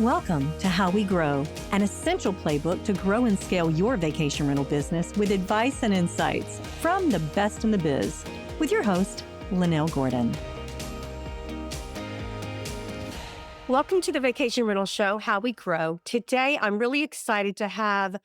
Welcome to How We Grow, an essential playbook to grow and scale your vacation rental business with advice and insights from the best in the biz, with your host, Lynell Gordon. Welcome to the Vacation Rental Show, How We Grow. Today, I'm really excited to have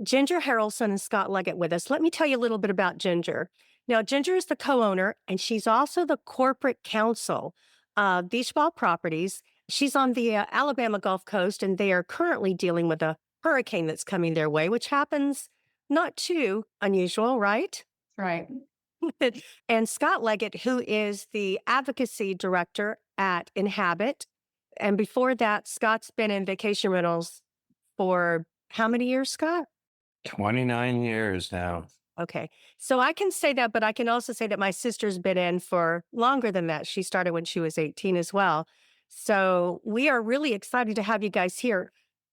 Ginger Harrelson and Scott Leggat with us. Let me tell you a little bit about Ginger. Now, Ginger is the co-owner, and she's also the corporate counsel of Beachball Properties. She's on the Alabama Gulf Coast, and they are currently dealing with a hurricane that's coming their way, which happens not too unusual, right? Right. And Scott Leggat, who is the advocacy director at Inhabit. And before that, Scott's been in vacation rentals for how many years, Scott? 29 years now. Okay. So I can say that, but I can also say that my sister's been in for longer than that. She started when she was 18 as well. So we are really excited to have you guys here.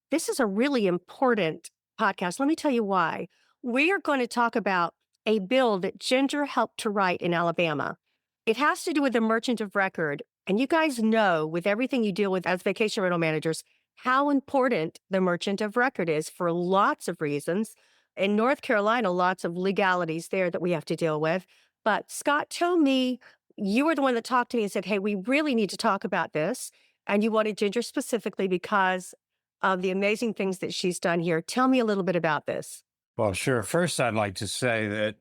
This is a really important podcast. Let me tell you why. We are going to talk about a bill that Ginger helped to write in Alabama. It has to do with the merchant of record. And you guys know, with everything you deal with as vacation rental managers, how important the merchant of record is for lots of reasons. In North Carolina, lots of legalities there that we have to deal with. But Scott, tell me, you were the one that talked to me and said, hey, we really need to talk about this. And you wanted Ginger specifically because of the amazing things that she's done here. Tell me a little bit about this. Well, sure. First, I'd like to say that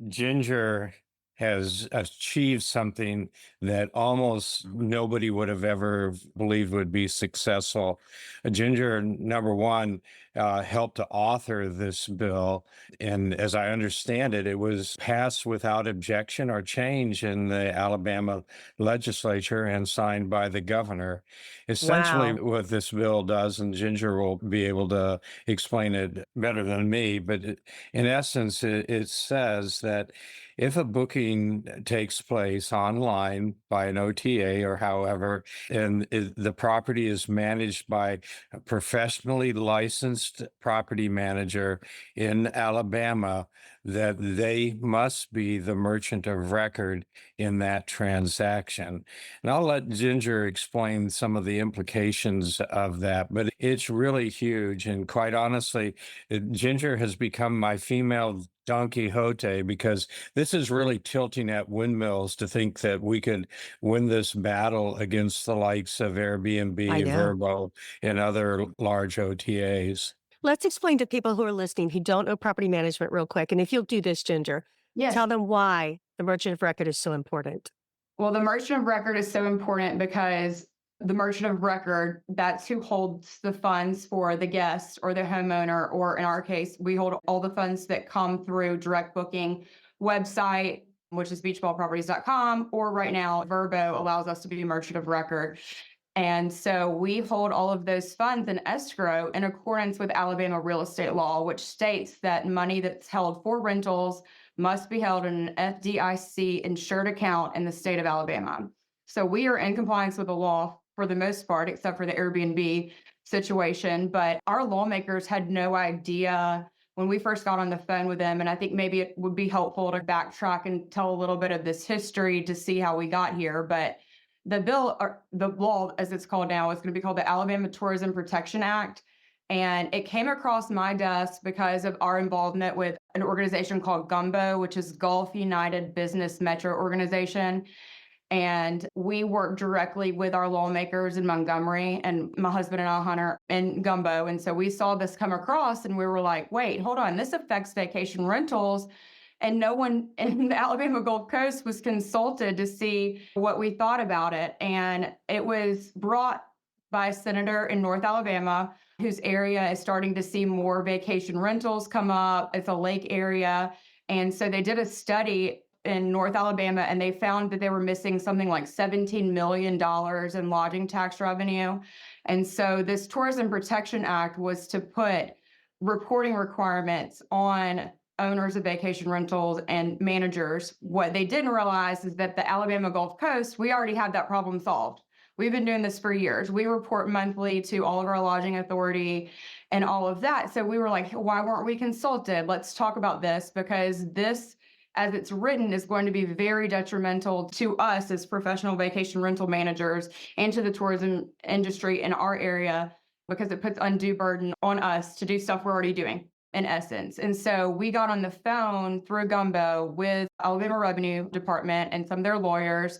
Ginger has achieved something that almost nobody would have ever believed would be successful. Ginger, number one, helped to author this bill. And as I understand it, it was passed without objection or change in the Alabama legislature and signed by the governor. Essentially, what this bill does, and Ginger will be able to explain it better than me, but in essence, it says that if a booking takes place online by an OTA or however, and the property is managed by a professionally licensed property manager in Alabama, that they must be the merchant of record in that transaction. And I'll let Ginger explain some of the implications of that, but it's really huge. And quite honestly, Ginger has become my female Don Quixote, because this is really tilting at windmills to think that we could win this battle against the likes of Airbnb and Vrbo and other large OTAs. Let's explain to people who are listening who don't know property management real quick. And if you'll do this, Ginger, Yes. tell them why the merchant of record is so important. Well, the merchant of record is so important because the merchant of record, that's who holds the funds for the guest or the homeowner, or in our case, we hold all the funds that come through direct booking website, which is beachballproperties.com, or right now, Vrbo allows us to be merchant of record. And so we hold all of those funds in escrow in accordance with Alabama real estate law, which states that money that's held for rentals must be held in an FDIC insured account in the state of Alabama. So we are in compliance with the law for the most part, except for the Airbnb situation. But our lawmakers had no idea when we first got on the phone with them. And I think maybe it would be helpful to backtrack and tell a little bit of this history to see how we got here. But the bill, or the law, as it's called now, is going to be called the Alabama Tourism Protection Act. And it came across my desk because of our involvement with an organization called GUMBO, which is Gulf United Business Metro Organization. And we work directly with our lawmakers in Montgomery, and my husband and I, Hunter, in Gumbo. And so we saw this come across and we were like, wait, hold on, this affects vacation rentals. And no one in the Alabama Gulf Coast was consulted to see what we thought about it. And it was brought by a senator in North Alabama whose area is starting to see more vacation rentals come up. It's a lake area. And so they did a study in North Alabama, and they found that they were missing something like $17 million in lodging tax revenue. And so this Tourism Protection Act was to put reporting requirements on owners of vacation rentals and managers. What they didn't realize is that the Alabama Gulf Coast, we already had that problem solved. We've been doing this for years. We report monthly to all of our lodging authority and all of that. So we were like, why weren't we consulted? Let's talk about this, because this, as it's written, is going to be very detrimental to us as professional vacation rental managers and to the tourism industry in our area. because it puts undue burden on us to do stuff we're already doing in essence. And so we got on the phone through Gumbo with Alabama Revenue Department and some of their lawyers.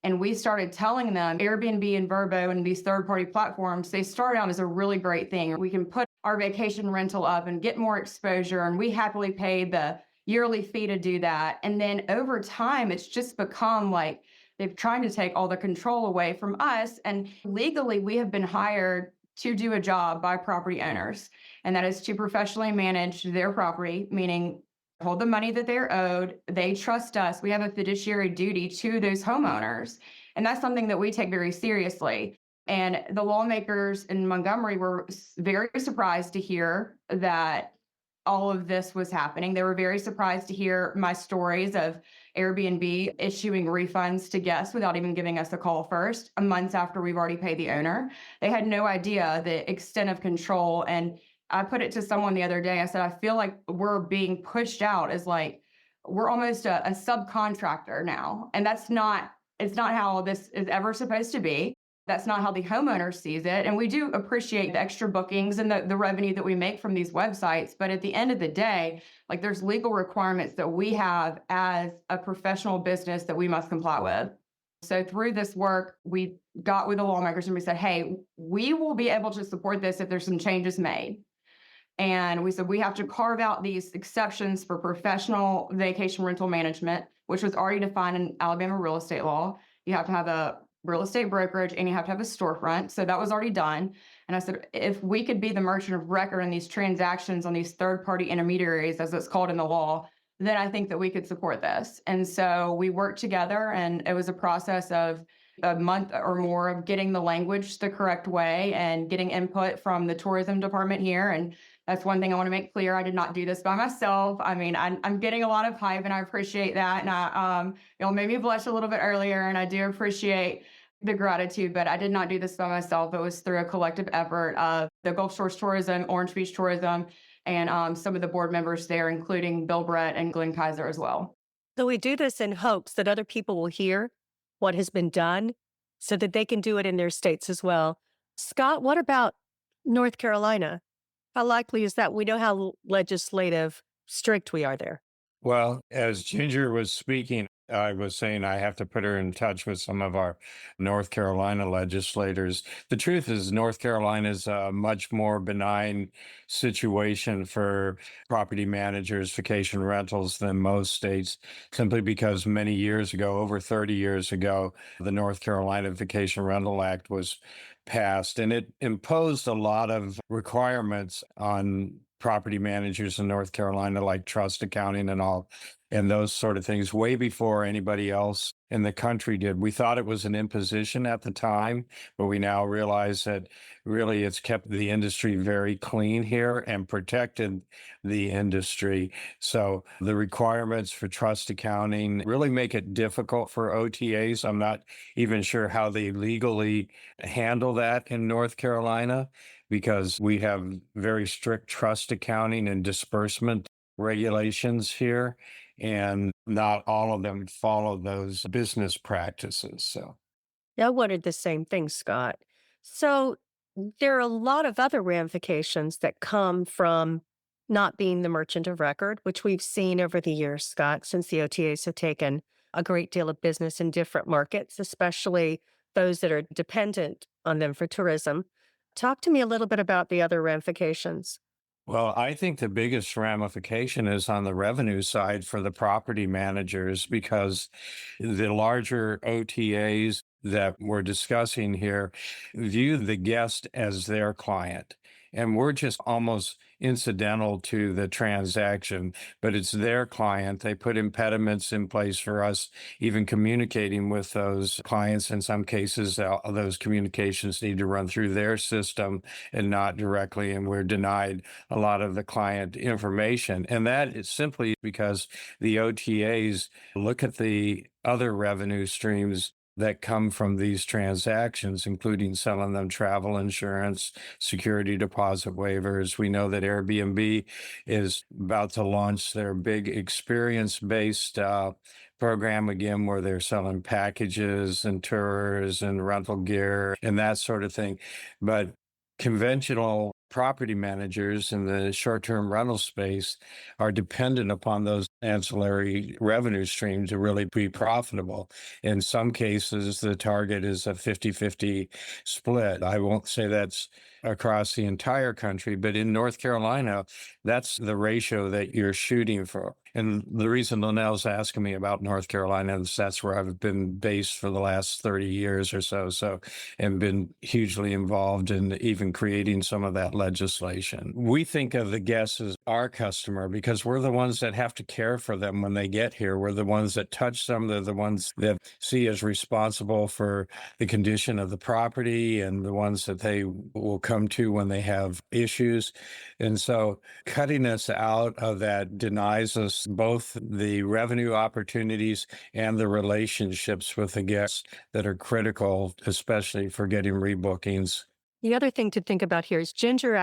And we started telling them Airbnb and Vrbo and these third-party platforms, they start out as a really great thing. We can put our vacation rental up and get more exposure. And we happily pay the yearly fee to do that. And then over time, it's just become like they've tried to take all the control away from us. And legally, we have been hired to do a job by property owners. And that is to professionally manage their property, meaning hold the money that they're owed. They trust us. We have a fiduciary duty to those homeowners. And that's something that we take very seriously. And the lawmakers in Montgomery were very surprised to hear that all of this was happening. They were very surprised to hear my stories of Airbnb issuing refunds to guests without even giving us a call first, months after we've already paid the owner. They had no idea the extent of control. And I put it to someone the other day. I said, I feel like we're being pushed out as like, we're almost a subcontractor now. And it's not how this is ever supposed to be. That's not how the homeowner sees it. And we do appreciate the extra bookings and the revenue that we make from these websites. But at the end of the day, like there's legal requirements that we have as a professional business that we must comply with. So through this work, we got with the lawmakers and we said, hey, we will be able to support this if there's some changes made. And we said we have to carve out these exceptions for professional vacation rental management, which was already defined in Alabama real estate law. You have to have a real estate brokerage and you have to have a storefront. So that was already done. And I said, if we could be the merchant of record in these transactions on these third-party intermediaries, as it's called in the law, then I think that we could support this. And so we worked together, and it was a process of a month or more of getting the language the correct way and getting input from the tourism department here. And that's one thing I want to make clear. I did not do this by myself. I mean, I'm getting a lot of hype and I appreciate that. And I, made me blush a little bit earlier, and I do appreciate the gratitude, but I did not do this by myself. It was through a collective effort of the Gulf Shores Tourism, Orange Beach Tourism, and some of the board members there, including Bill Brett and Glenn Kaiser as well. So we do this in hopes that other people will hear what has been done so that they can do it in their states as well. Scott, what about North Carolina? How likely is that? We know how legislative strict we are there. Well, as Ginger was speaking, I was saying I have to put her in touch with some of our North Carolina legislators. The truth is, North Carolina is a much more benign situation for property managers, vacation rentals than most states, simply because many years ago, over 30 years ago, the North Carolina Vacation Rental Act was passed, and it imposed a lot of requirements on property managers in North Carolina, like trust accounting and all, and those sort of things, way before anybody else in the country did. We thought it was an imposition at the time, but we now realize that really it's kept the industry very clean here and protected the industry. So the requirements for trust accounting really make it difficult for OTAs. I'm not even sure how they legally handle that in North Carolina, because we have very strict trust accounting and disbursement regulations here, and not all of them follow those business practices. So I wondered the same thing, Scott. So there are a lot of other ramifications that come from not being the merchant of record, which we've seen over the years, Scott, since the OTAs have taken a great deal of business in different markets, especially those that are dependent on them for tourism. Talk to me a little bit about the other ramifications. well, I think the biggest ramification is on the revenue side for the property managers, because the larger OTAs that we're discussing here view the guest as their client. And we're just almost incidental to the transaction, but it's their client. They put impediments in place for us even communicating with those clients. In some cases, those communications need to run through their system and not directly, and we're denied a lot of the client information. And that is simply because the OTAs look at the other revenue streams that come from these transactions, including selling them travel insurance, security deposit waivers. We know that Airbnb is about to launch their big experience-based program again, where they're selling packages and tours and rental gear and that sort of thing. But conventional property managers in the short-term rental space are dependent upon those ancillary revenue streams to really be profitable. In some cases, the target is a 50-50 split. I won't say that's across the entire country, but in North Carolina, that's the ratio that you're shooting for. And the reason Lynell's asking me about North Carolina is that's where I've been based for the last 30 years or so, and been hugely involved in even creating some of that legislation. We think of the guests as our customer because we're the ones that have to care for them when they get here. We're the ones that touch them. They're the ones that see as responsible for the condition of the property and the ones that they will come to when they have issues. And so cutting us out of that denies us both the revenue opportunities and the relationships with the guests that are critical, especially for getting rebookings. The other thing to think about here is Ginger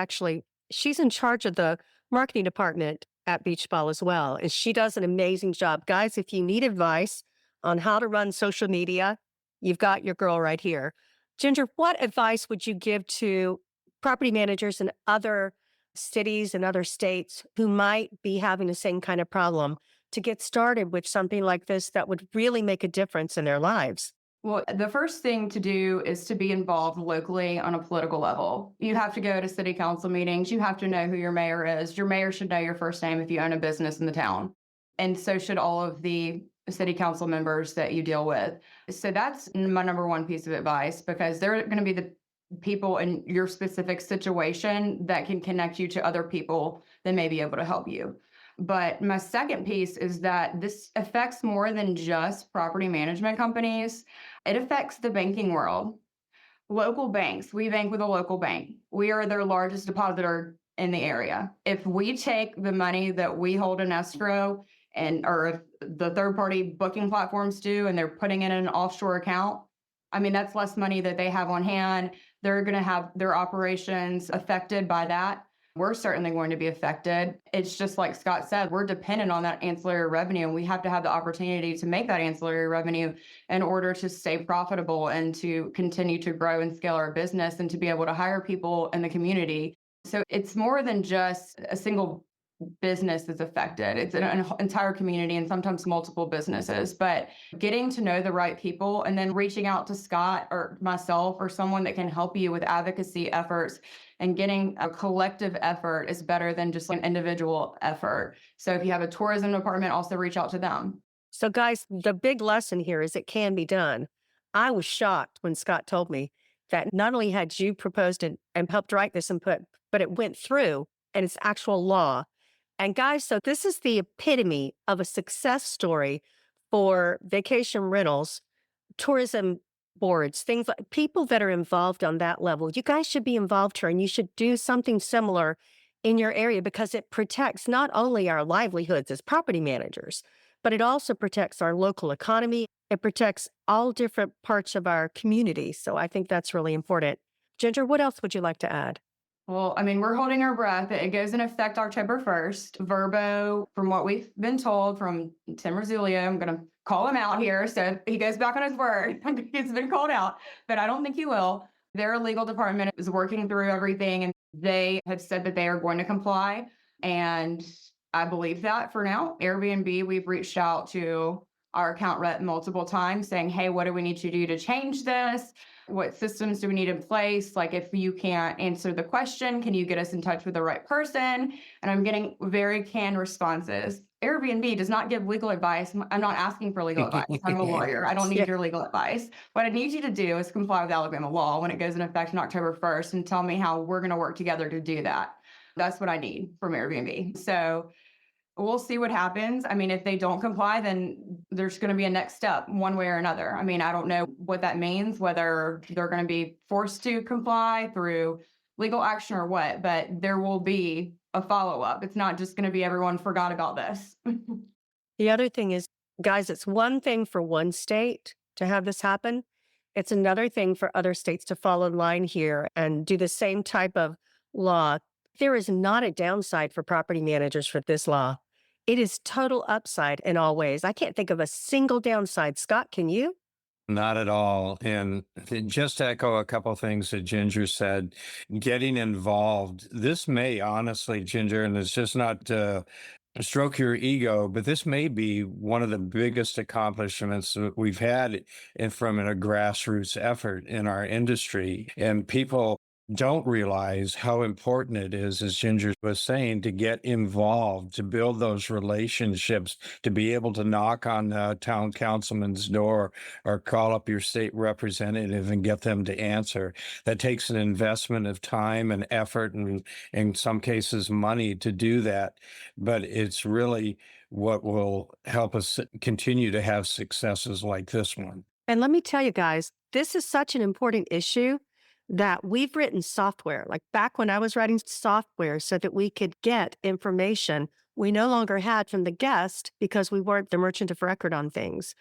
she's in charge of the marketing department at Beachball as well. And she does an amazing job. Guys, if you need advice on how to run social media, you've got your girl right here. Ginger, what advice would you give to property managers in other cities and other states who might be having the same kind of problem to get started with something like this that would really make a difference in their lives? Well, the first thing to do is to be involved locally on a political level. You have to go to city council meetings. You have to know who your mayor is. Your mayor should know your first name if you own a business in the town. And so should all of the city council members that you deal with. So that's my number one piece of advice, because they're going to be the people in your specific situation that can connect you to other people that may be able to help you. But my second piece is that this affects more than just property management companies. It affects the banking world. Local banks, we bank with a local bank. We are their largest depositor in the area. If we take the money that we hold in escrow or if the third-party booking platforms do, and they're putting it in an offshore account, I mean, that's less money that they have on hand. They're going to have their operations affected by that. We're certainly going to be affected. It's just like Scott said, we're dependent on that ancillary revenue, and we have to have the opportunity to make that ancillary revenue in order to stay profitable and to continue to grow and scale our business and to be able to hire people in the community. So it's more than just a single business is affected. It's an entire community and sometimes multiple businesses, but getting to know the right people and then reaching out to Scott or myself or someone that can help you with advocacy efforts and getting a collective effort is better than just an individual effort. So if you have a tourism department, also reach out to them. So guys, the big lesson here is it can be done. I was shocked when Scott told me that not only had you proposed and helped write this input, but it went through and it's actual law. And guys, so this is the epitome of a success story for vacation rentals, tourism boards, things like people that are involved on that level. You guys should be involved here, and you should do something similar in your area because it protects not only our livelihoods as property managers, but it also protects our local economy. It protects all different parts of our community. So I think that's really important. Ginger, what else would you like to add? Well, I mean, we're holding our breath. It goes in effect October 1st. Vrbo, from what we've been told from Tim Rosilio, I'm going to call him out here. So he goes back on his word. He's been called out, but I don't think he will. Their legal department is working through everything, and they have said that they are going to comply. And I believe that for now. Airbnb, we've reached out to our account rep multiple times saying, hey, what do we need to do to change this? What systems do we need in place? Like, if you can't answer the question, can you get us in touch with the right person? And I'm getting very canned responses. Airbnb does not give legal advice. I'm not asking for legal advice. I'm a lawyer. I don't need your legal advice. What I need you to do is comply with Alabama law when it goes in effect on October 1st and tell me how we're going to work together to do that. That's what I need from Airbnb. So we'll see what happens. I mean, if they don't comply, then there's going to be a next step one way or another. I mean, I don't know what that means, whether they're going to be forced to comply through legal action or what, but there will be a follow-up. It's not just going to be everyone forgot about this. The other thing is, guys, it's one thing for one state to have this happen. It's another thing for other states to fall in line here and do the same type of law. There is not a downside for property managers for this law. It is total upside in all ways. I can't think of a single downside. Scott, can you? Not at all. And just to echo a couple of things that Ginger said, getting involved. This may honestly, Ginger, and it's just not stroke your ego, but this may be one of the biggest accomplishments that we've had from a grassroots effort in our industry. And people don't realize how important it is, as Ginger was saying, to get involved, to build those relationships, to be able to knock on the town councilman's door or call up your state representative and get them to answer. That takes an investment of time and effort and in some cases money to do that. But it's really what will help us continue to have successes like this one. And let me tell you guys, this is such an important issue that we've written software, like back when I was writing software so that we could get information we no longer had from the guest because we weren't the merchant of record on things.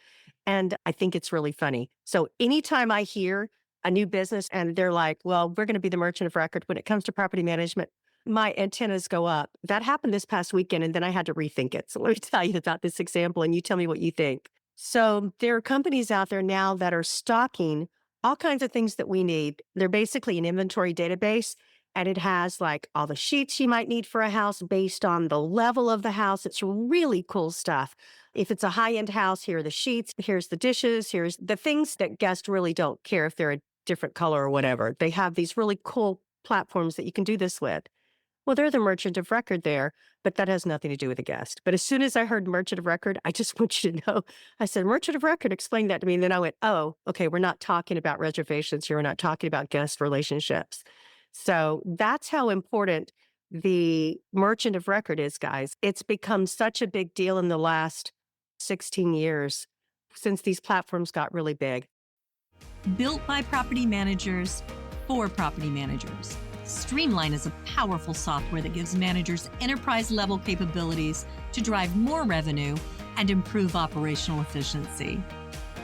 And I think it's really funny. So anytime I hear a new business and they're like, well, we're going to be the merchant of record when it comes to property management, my antennas go up. That happened this past weekend, and then I had to rethink it. So let me tell you about this example, and you tell me what you think. So there are companies out there now that are stocking all kinds of things that we need. They're basically an inventory database, and it has like all the sheets you might need for a house based on the level of the house. It's really cool stuff. If it's a high-end house, here are the sheets, here's the dishes, here's the things that guests really don't care if they're a different color or whatever. They have these really cool platforms that you can do this with. Well, they're the merchant of record there, but that has nothing to do with the guest. But as soon as I heard merchant of record, I just want you to know, I said, merchant of record, explain that to me. And then I went, oh, okay, we're not talking about reservations here. We're not talking about guest relationships. So that's how important the merchant of record is, guys. It's become such a big deal in the last 16 years since these platforms got really big. Built by property managers for property managers. Streamline is a powerful software that gives managers enterprise-level capabilities to drive more revenue and improve operational efficiency.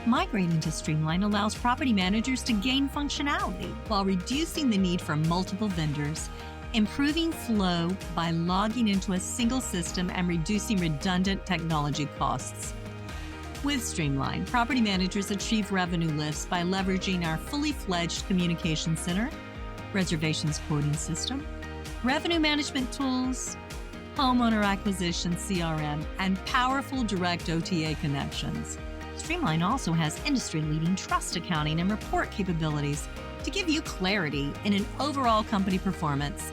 Migrating to Streamline allows property managers to gain functionality while reducing the need for multiple vendors, improving flow by logging into a single system and reducing redundant technology costs. With Streamline, property managers achieve revenue lifts by leveraging our fully fledged communication center, reservations quoting system, revenue management tools, homeowner acquisition CRM, and powerful direct OTA connections. Streamline also has industry-leading trust accounting and report capabilities to give you clarity in an overall company performance.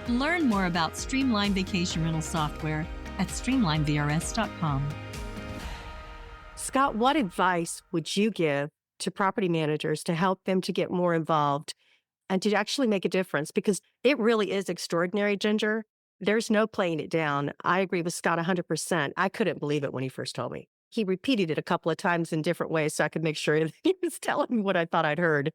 Learn more about Streamline vacation rental software at streamlinevrs.com. Scott, what advice would you give to property managers to help them to get more involved and to actually make a difference? Because it really is extraordinary, Ginger. There's no playing it down. I agree with Scott 100%. I couldn't believe it when he first told me. He repeated it a couple of times in different ways so I could make sure that he was telling me what I thought I'd heard.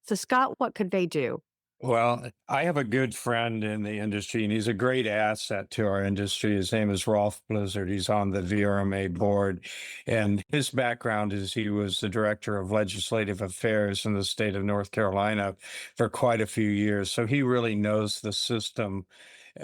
So, Scott, what could they do? Well, I have a good friend in the industry, and he's a great asset to our industry. His name is Rolf Blizzard. He's on the VRMA board, and his background is he was the director of legislative affairs in the state of North Carolina for quite a few years. So he really knows the system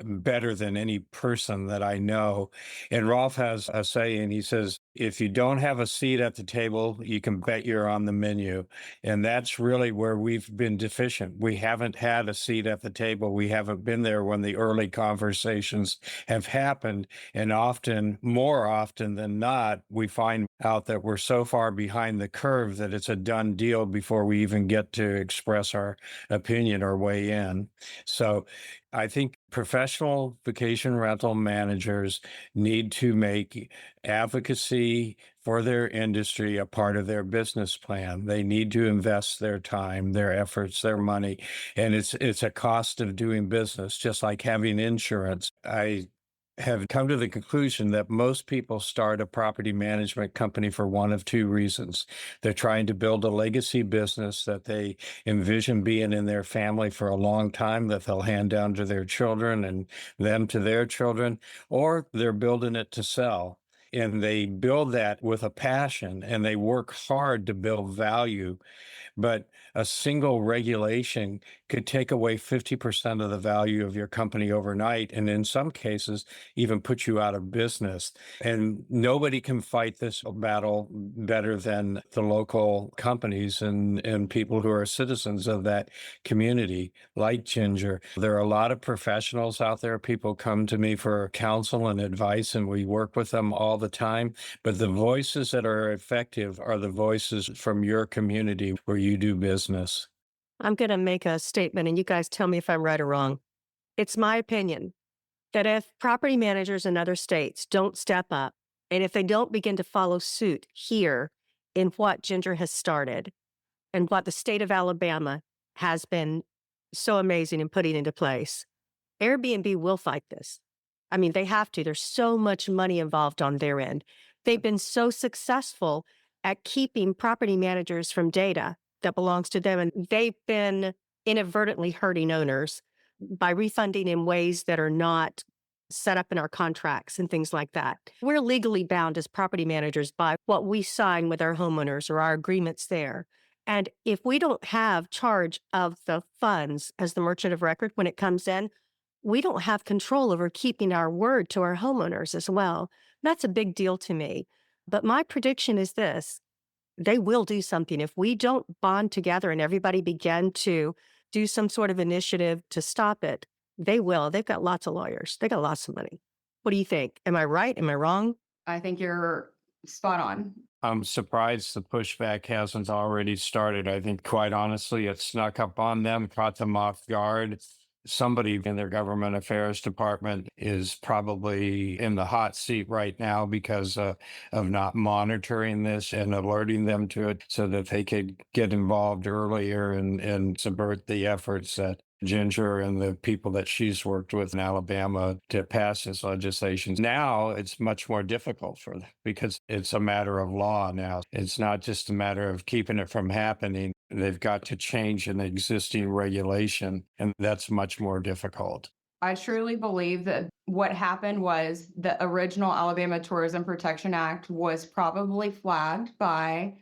better than any person that I know. And Rolf has a saying, he says, if you don't have a seat at the table, you can bet you're on the menu. And that's really where we've been deficient. We haven't had a seat at the table. We haven't been there when the early conversations have happened. And often, more often than not, we find out that we're so far behind the curve that it's a done deal before we even get to express our opinion or weigh in. So I think professional vacation rental managers need to make advocacy for their industry a part of their business plan. They need to invest their time, their efforts, their money, and it's a cost of doing business, just like having insurance. I have come to the conclusion that most people start a property management company for one of two reasons. They're trying to build a legacy business that they envision being in their family for a long time, that they'll hand down to their children and them to their children, or they're building it to sell. And they build that with a passion, and they work hard to build value. but a single regulation could take away 50% of the value of your company overnight. And in some cases, even put you out of business. And nobody can fight this battle better than the local companies and people who are citizens of that community, like Ginger. There are a lot of professionals out there. People come to me for counsel and advice, and we work with them all the time. But the voices that are effective are the voices from your community where you do business. I'm going to make a statement and you guys tell me if I'm right or wrong. It's my opinion that if property managers in other states don't step up and if they don't begin to follow suit here in what Ginger has started and what the state of Alabama has been so amazing in putting into place, Airbnb will fight this. I mean, they have to. There's so much money involved on their end. They've been so successful at keeping property managers from data that belongs to them. And they've been inadvertently hurting owners by refunding in ways that are not set up in our contracts and things like that. We're legally bound as property managers by what we sign with our homeowners or our agreements there. And if we don't have charge of the funds as the merchant of record when it comes in, we don't have control over keeping our word to our homeowners as well. That's a big deal to me. But my prediction is this: they will do something. If we don't bond together and everybody begin to do some sort of initiative to stop it, they will. They've got lots of lawyers. They got lots of money. What do you think? Am I right? Am I wrong? I think you're spot on. I'm surprised the pushback hasn't already started. I think, quite honestly, it snuck up on them, caught them off guard. Somebody in their government affairs department is probably in the hot seat right now because of not monitoring this and alerting them to it so that they could get involved earlier and subvert the efforts that Ginger and the people that she's worked with in Alabama to pass this legislation. Now it's much more difficult for them because it's a matter of law now. It's not just a matter of keeping it from happening. They've got to change an existing regulation, and that's much more difficult. I truly believe that what happened was the original Alabama Tourism Protection Act was probably flagged by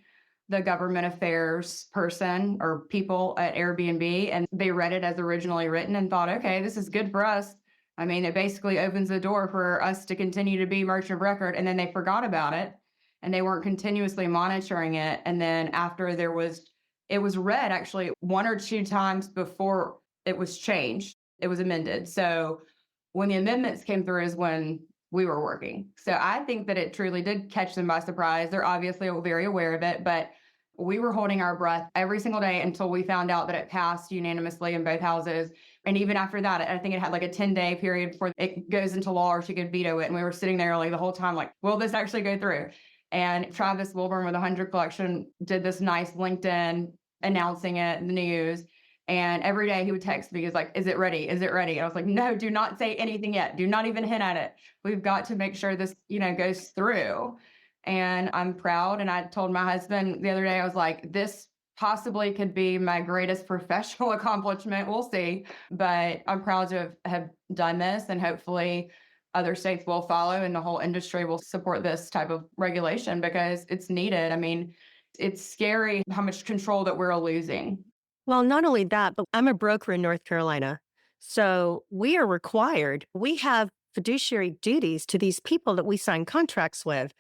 the government affairs person or people at Airbnb, and they read it as originally written and thought, okay, this is good for us. I mean, it basically opens the door for us to continue to be merchant of record. And then they forgot about it and they weren't continuously monitoring it. And then after it was read actually one or two times before it was changed, it was amended. So when the amendments came through is when we were working. So I think that it truly did catch them by surprise. They're obviously very aware of it, but we were holding our breath every single day until we found out that it passed unanimously in both houses. And even after that, I think it had like a 10-day period before it goes into law or she could veto it. And we were sitting there like the whole time, like, will this actually go through? And Travis Wilburn with 100 Collection did this nice LinkedIn announcing it in the news. And every day he would text me, he's like, is it ready? Is it ready? And I was like, no, do not say anything yet. Do not even hint at it. We've got to make sure this, goes through. And I'm proud. And I told my husband the other day, I was like, this possibly could be my greatest professional accomplishment. We'll see. But I'm proud to have done this, and hopefully other states will follow and the whole industry will support this type of regulation because it's needed. I mean, it's scary how much control that we're losing. Well, not only that, but I'm a broker in North Carolina. So we are required, we have fiduciary duties to these people that we sign contracts with.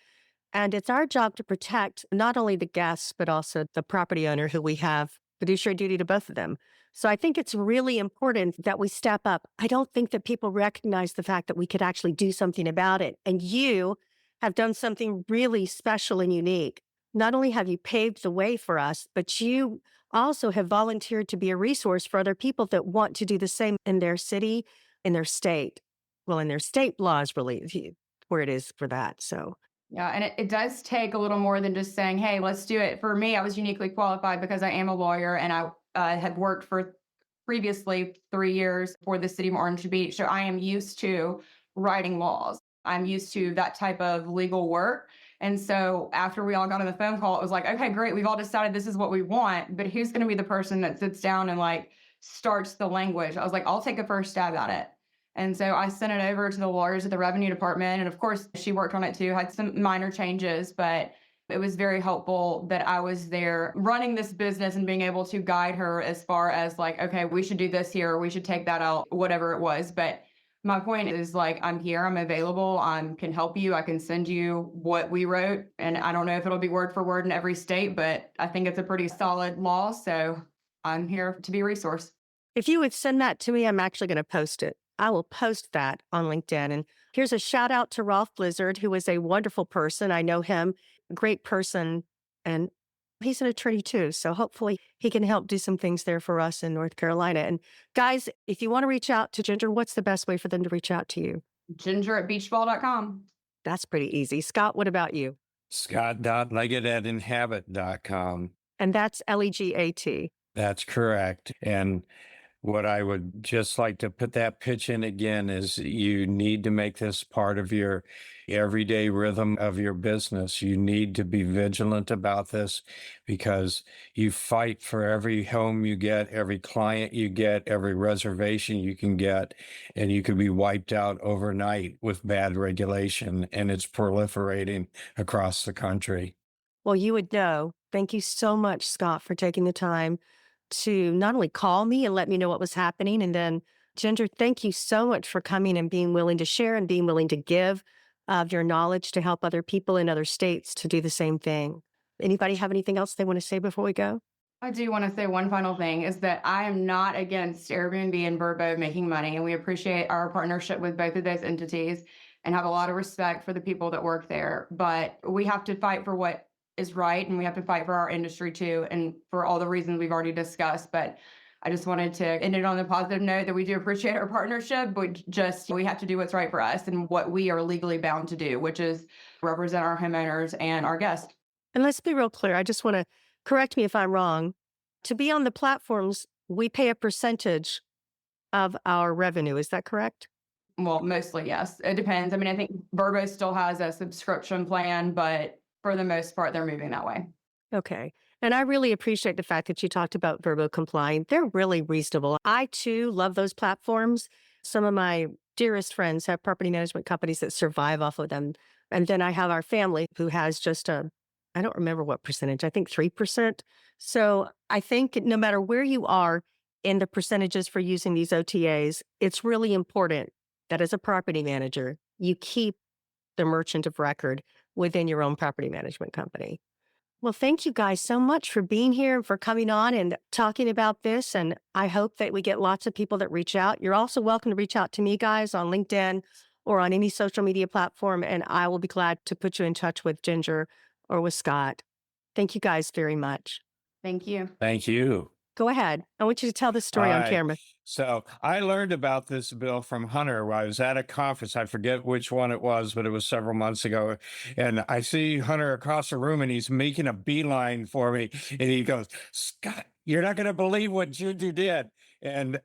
And it's our job to protect not only the guests, but also the property owner who we have fiduciary duty to both of them. So I think it's really important that we step up. I don't think that people recognize the fact that we could actually do something about it. And you have done something really special and unique. Not only have you paved the way for us, but you also have volunteered to be a resource for other people that want to do the same in their city, in their state. Well, in their state laws, really, where it is for that. So. Yeah, and it does take a little more than just saying, hey, let's do it. For me, I was uniquely qualified because I am a lawyer and I had worked for previously 3 years for the city of Orange Beach. So I am used to writing laws. I'm used to that type of legal work. And so after we all got on the phone call, it was like, okay, great. We've all decided this is what we want, but who's going to be the person that sits down and like starts the language? I was like, I'll take a first stab at it. And so I sent it over to the lawyers at the revenue department. And of course, she worked on it too, had some minor changes, but It was very helpful that I was there running this business and being able to guide her as far as like, okay, we should do this here, we should take that out, whatever it was. But my point is like, I'm here, I'm available, I can help you, I can send you what we wrote. And I don't know if it'll be word for word in every state, but I think it's a pretty solid law. So I'm here to be a resource. If you would send that to me, I'm actually going to post it. I will post that on LinkedIn. And here's a shout out to Rolf Blizzard, who is a wonderful person. I know him, a great person, and he's an attorney too. So hopefully he can help do some things there for us in North Carolina. And guys, if you want to reach out to Ginger, what's the best way for them to reach out to you? Ginger@beachball.com. That's pretty easy. Scott, what about you? Scott.Leggat@Inhabit.com. And that's Legat. That's correct. And what I would just like to put that pitch in again is you need to make this part of your everyday rhythm of your business. You need to be vigilant about this because you fight for every home you get, every client you get, every reservation you can get, and you could be wiped out overnight with bad regulation, and it's proliferating across the country. Well, you would know. Thank you so much, Scott, for taking the time to not only call me and let me know what was happening. And then, Ginger, thank you so much for coming and being willing to share and being willing to give of your knowledge to help other people in other states to do the same thing. Anybody have anything else they want to say before we go? I do want to say one final thing is that I am not against Airbnb and Vrbo making money, and we appreciate our partnership with both of those entities and have a lot of respect for the people that work there. But we have to fight for what is right, and we have to fight for our industry too, and for all the reasons we've already discussed. But I just wanted to end it on a positive note that we do appreciate our partnership, but just we have to do what's right for us and what we are legally bound to do, which is represent our homeowners and our guests. And let's be real clear. I just want to correct me if I'm wrong. To be on the platforms, we pay a percentage of our revenue. Is that correct? Well, mostly, yes. It depends. I mean, I think Vrbo still has a subscription plan, but for the most part, they're moving that way. Okay. And I really appreciate the fact that you talked about Vrbo complying. They're really reasonable. I too love those platforms. Some of my dearest friends have property management companies that survive off of them. And then I have our family who has just I don't remember what percentage, I think 3%. So I think no matter where you are in the percentages for using these OTAs, it's really important that as a property manager, you keep the merchant of record within your own property management company. Well, thank you guys so much for being here and for coming on and talking about this. And I hope that we get lots of people that reach out. You're also welcome to reach out to me, guys, on LinkedIn or on any social media platform, and I will be glad to put you in touch with Ginger or with Scott. Thank you guys very much. Thank you. Thank you. Go ahead. I want you to tell the story on Hi. camera. So I learned about this bill from Hunter while I was at a conference. I forget which one it was, but it was several months ago. And I see Hunter across the room and he's making a beeline for me. And he goes, Scott, you're not going to believe what Ginger did. And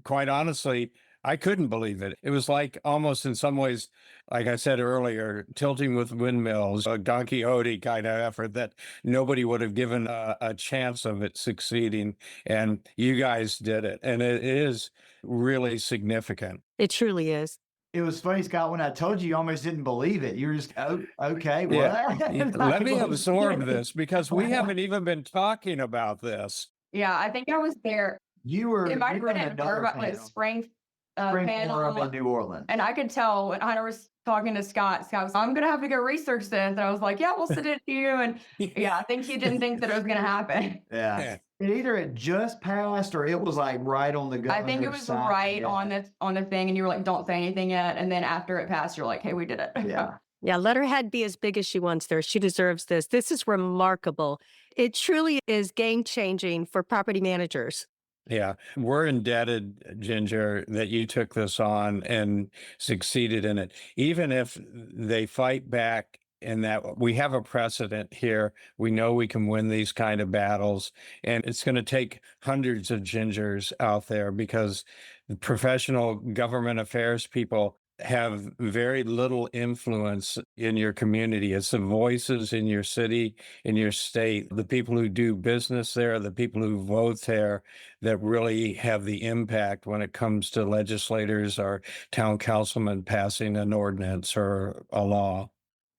quite honestly, I couldn't believe it. It was like almost in some ways, like I said earlier, tilting with windmills, a Don Quixote kind of effort that nobody would have given a chance of it succeeding. And you guys did it. And it is really significant. It truly is. It was funny, Scott, when I told you, you almost didn't believe it. You were just, oh, okay. Yeah. What? Let me absorb this because we haven't even been talking about this. Yeah, I think I was there. You were, It might you have were been in at another Spring panel. Spring Spring panel. Forum in New Orleans. And I could tell when Hunter was talking to Scott, Scott was, I'm going to have to go research this. And I was like, yeah, we'll send it to you. And yeah, I think he didn't think that it was going to happen. Yeah. Yeah. It either had just passed or it was like right on the I think it governor's was side. right Yeah. on the thing. And you were like, don't say anything yet. And then after it passed, you're like, hey, we did it. Yeah. Yeah, let her head be as big as she wants there. She deserves this. This is remarkable. It truly is game-changing for property managers. Yeah, we're indebted, Ginger, that you took this on and succeeded in it. Even if they fight back and that we have a precedent here, we know we can win these kind of battles. And it's going to take hundreds of Gingers out there because the professional government affairs people have very little influence in your community. It's the voices in your city, in your state, the people who do business there, the people who vote there that really have the impact when it comes to legislators or town councilmen passing an ordinance or a law.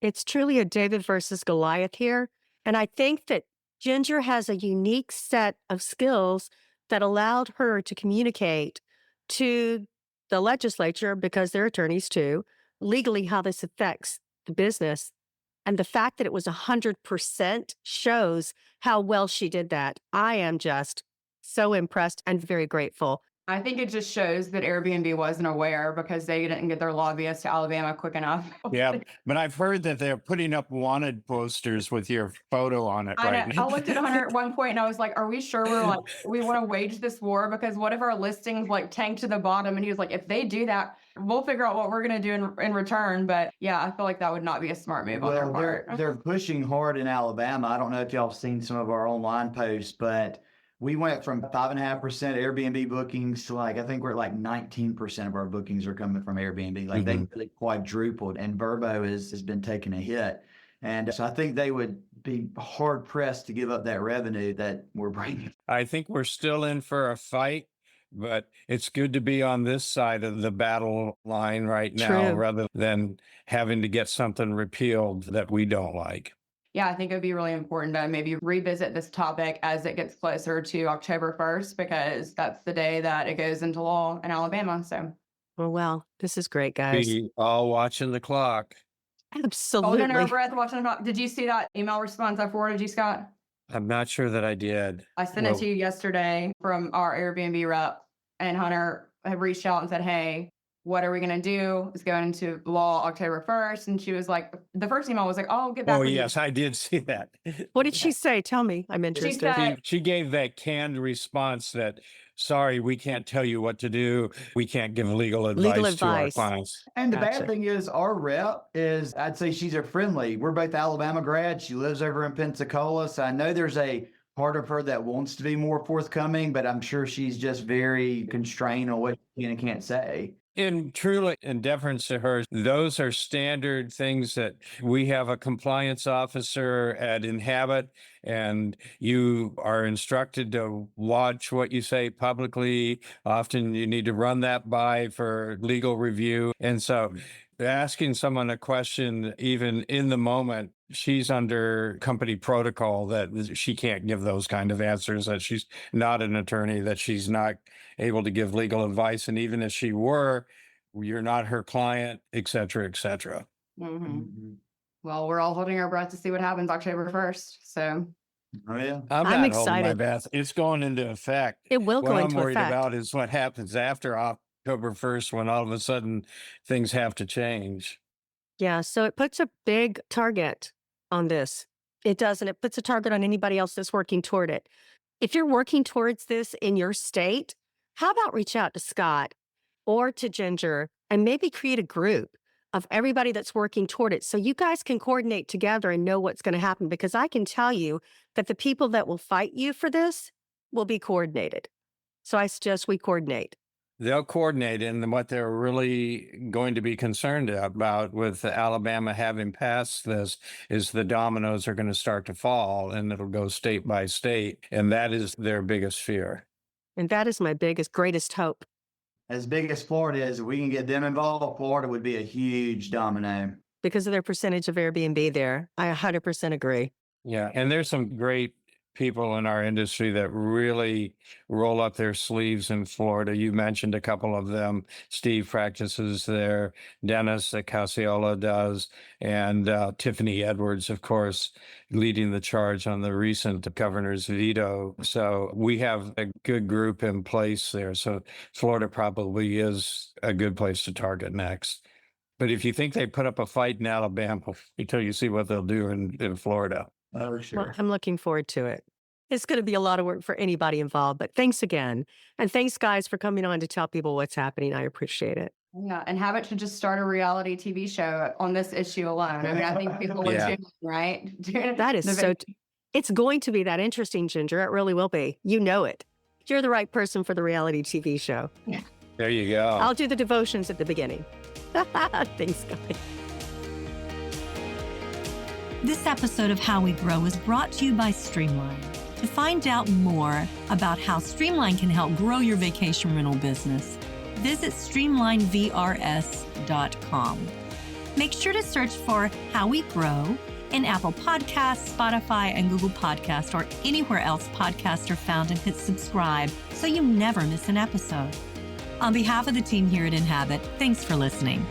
It's truly a David versus Goliath here. And I think that Ginger has a unique set of skills that allowed her to communicate to the legislature, because they're attorneys too, legally how this affects the business. And the fact that it was 100% shows how well she did that. I am just so impressed and very grateful. I think it just shows that Airbnb wasn't aware because they didn't get their lobbyists to Alabama quick enough. Yeah, but I've heard that they're putting up wanted posters with your photo on it right I now. looked at Hunter at one point and I was like, are we sure we want to wage this war? Because what if our listings tank to the bottom? And he was like, if they do that, we'll figure out what we're going to do in return. But yeah, I feel like that would not be a smart move on their part. They're pushing hard in Alabama. I don't know if y'all have seen some of our online posts, but we went from 5.5% Airbnb bookings to I think we're at 19% of our bookings are coming from Airbnb. They really quadrupled, and Vrbo has been taking a hit. And so I think they would be hard pressed to give up that revenue that we're bringing. I think we're still in for a fight, but it's good to be on this side of the battle line right now, rather than having to get something repealed that we don't like. Yeah, I think it would be really important to maybe revisit this topic as it gets closer to October 1st, because that's the day that it goes into law in Alabama. So, well, this is great, guys. Be all watching the clock. Absolutely. Holding our breath, watching the clock. Did you see that email response I forwarded you, Scott? I'm not sure that I did. I sent it to you yesterday from our Airbnb rep, and Hunter had reached out and said, hey, what are we going to do? It's going into law October 1st. And she was like, the first email was like, oh, I'll get back. Oh, with yes, you. I did see that. What did she say? Tell me. I'm interested. She gave that canned response that, sorry, we can't tell you what to do. We can't give legal advice to our clients. And the bad thing is, our rep is, I'd say she's a friendly. We're both Alabama grads. She lives over in Pensacola. So I know there's a part of her that wants to be more forthcoming, but I'm sure she's just very constrained on what she can and can't say. In truly, in deference to her, those are standard things that we have a compliance officer at Inhabit, and you are instructed to watch what you say publicly. Often you need to run that by for legal review. And so asking someone a question, even in the moment, she's under company protocol that she can't give those kind of answers, that she's not an attorney, that she's not able to give legal advice. And even if she were, you're not her client, et cetera, et cetera. Well, we're all holding our breath to see what happens October 1st. So Oh, yeah. I'm not holding my excited. breath. It's going into effect. It will go into What I'm worried effect. about is what happens after October 1st, when all of a sudden things have to change. Yeah, so it puts a big target on this. It does, and it puts a target on anybody else that's working toward it. If you're working towards this in your state, how about reach out to Scott or to Ginger and maybe create a group of everybody that's working toward it so you guys can coordinate together and know what's going to happen, because I can tell you that the people that will fight you for this will be coordinated. So I suggest we coordinate. They'll coordinate, and what they're really going to be concerned about with Alabama having passed this is the dominoes are going to start to fall, and it'll go state by state. And that is their biggest fear. And that is my greatest hope. As big as Florida is, if we can get them involved, Florida would be a huge domino. Because of their percentage of Airbnb there. I 100% agree. Yeah. And there's some great people in our industry that really roll up their sleeves in Florida. You mentioned a couple of them. Steve practices there. Dennis at Casiola does. And Tiffany Edwards, of course, leading the charge on the recent governor's veto. So we have a good group in place there. So Florida probably is a good place to target next. But if you think they put up a fight in Alabama, until you see what they'll do in Florida. Oh, sure. Well, I'm looking forward to it. It's going to be a lot of work for anybody involved, but thanks again. And thanks, guys, for coming on to tell people what's happening. I appreciate it. yeah, Inhabit should just start a reality TV show on this issue alone. I mean, I think people would Yeah. tune in, right? That is it's going to be that interesting, Ginger. It really will be. You know it. You're the right person for the reality TV show. There you go. I'll do the devotions at the beginning. Thanks, guys. This episode of How We Grow is brought to you by Streamline. To find out more about how Streamline can help grow your vacation rental business, visit streamlinevrs.com. Make sure to search for How We Grow in Apple Podcasts, Spotify, and Google Podcasts, or anywhere else podcasts are found, and hit subscribe so you never miss an episode. On behalf of the team here at Inhabit, thanks for listening.